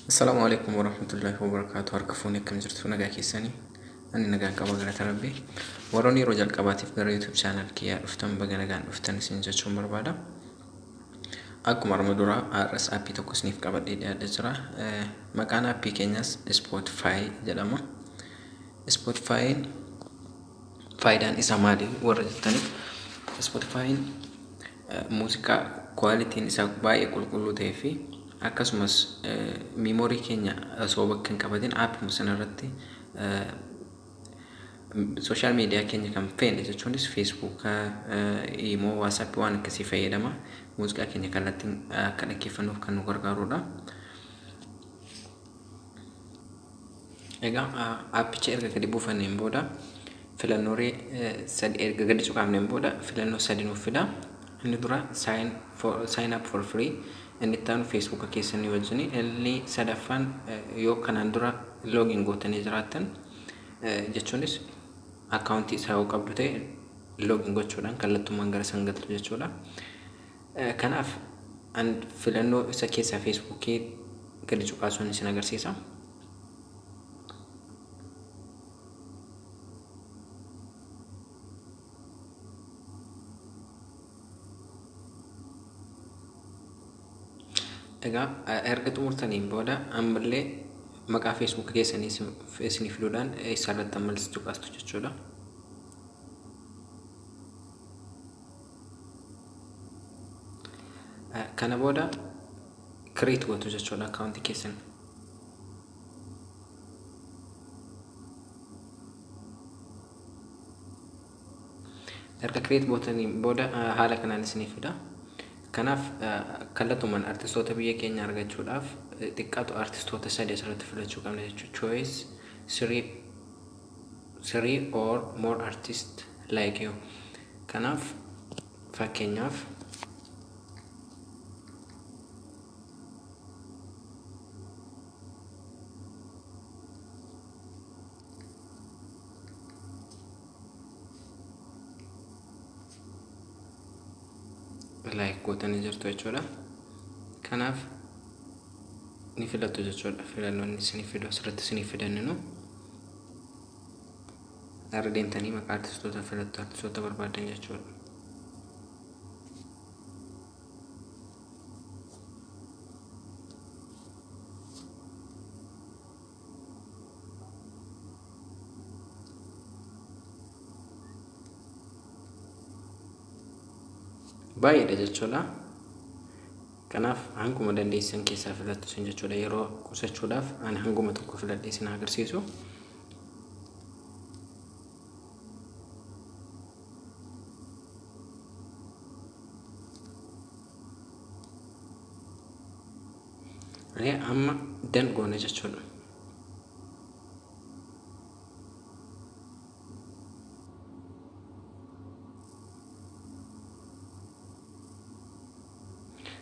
السلام عليكم ورحمة الله وبركاته. هركفوني كم جرتوا نجا كيساني أني نجا كبا ربي وروني رجال كباتي في يوتيوب شانل كيا أفتن بجا نجا أفتن سنجة شمر بعدا أكو مرمدورا أرس أبي تكوسنيف كبا دي أدجرا مكان أبي كينياس سبوتيفاي جلما سبوتيفاي فايدان إسامادي ورجتني سبوتيفاي موسيقى كواليتي نساق باي كل تيفي akkasumas memorii keenya osoo bakka hin qabatin app sanarratti social media keenya kan feene jechuunis Facebook, imo, WhatsApp waan akkasii fayyadama muuziqaa keenya kallattiin akka dhaggeeffannuuf kan nu gargaarudha. Egaa appicha erga gadi buufanneen booda filannoolee sadii erga gadi cuqaafneen booda filannoo sadii nuuf fida. Inni dura sign up for free inni ittaanu Facebook keessanii wajjini inni sadaffaan yoo kanaan dura login gootanii jiraattan jechuunis akkaawuntii isaa yoo qabdu ta'e login gochuudhaan kallattumaan gara san galtu jechuudha. Kanaaf an filannoo isa keessaa Facebook gadi cuqaasuun isin agarsiisa. Egaa erga xumurtaniin booda ammallee maqaa Facebook keessanii isinii fiduudhaan isarratti ammallee cuqaastu jechuudha. Kana booda create gootu jechuudha akkaawuntii keessan. Erga create gootaniin booda haala kanaan isinii fida. Kanaaf kallattumaan artistoota biyya keenya argachuudhaaf xiqqaatu artistoota sadii asirratti filachuu qabna jechuudha. Choice three or more artists like you. Kanaaf fakkeenyaaf like gootanii jirtu jechuudha. Kanaaf ni filattu jechuudha. Filannoon isinii fidu asirratti isinii fidanninu irra deemtanii maqaa artistoota filattu artistoota barbaadan jechuudha. Baay'eedha jechuudha. Kanaaf hanguma dandeessan keessaa filattu isin jechuudha. Yeroo qusachuudhaaf ani hanguma tokko filadhee isin agarsiisu. Amma dan goone jechuudha.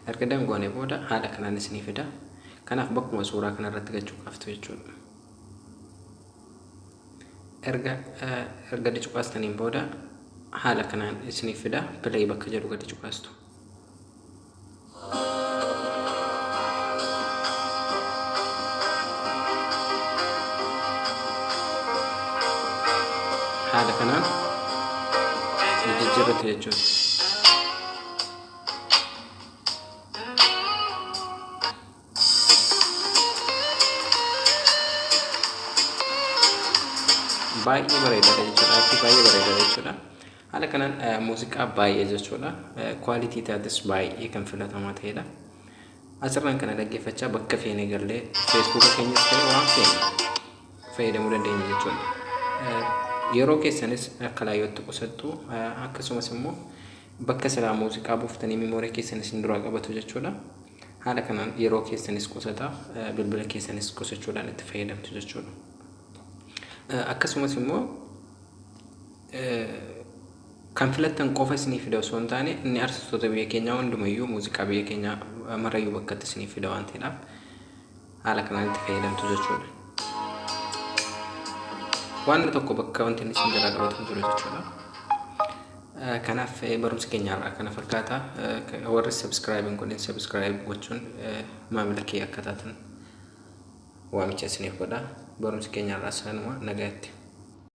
Erga dan goone booda haala kanaan isinii fida. Kanaaf bakkuma suuraa kanarratti gachuu qabdu jechuudha. Erga gadi cuqaastaniin booda haala kanaan isinii fida. Play bakka jedhu gadi cuqaastu. Haala kanaan jijjiirratti jechuudha. Baay'ee bareedaadha jechuudha. Appii baay'ee bareedaadha jechuudha. Haala kanaan muuziqaa baay'ee jechuudha. Quality taates baay'ee kan filatamaa ta'edha. Asirraan kana dhaggeeffachaa bakka feene gallee Facebook keenyas ta'e waan feene fayyadamuu dandeenya jechuudha. Yeroo keessanis akka laayyootti qusattu akkasumas immoo bakka silaa muuziqaa buuftanii memorii keessanis hin duraa qabatu jechuudha. Haala kanaan yeroo keessanis qusata bilbila keessanis qusachuudhaan itti fayyadamtu jechuudha. Akkasumas immoo kan filattan qofa isinii fida osoo hin taane inni artistoota biyya keenyaa hundumayyuu muuziqaa biyya keenyaa marayyuu bakkatti isinii fida waan ta'eedhaaf haala kanaan itti fayyadamtu jechuudha. Waan tokko bakka wanti inni isin jalaa qabatu jiru jechuudha. Kanaaf barumsa keenyaarraa kana fakkaata. Warri subscribe godhan subscribe gochuun maamila kee akka taatan waamicha isiniif godha. Barumsi keenya irraa sanuma nagaatti.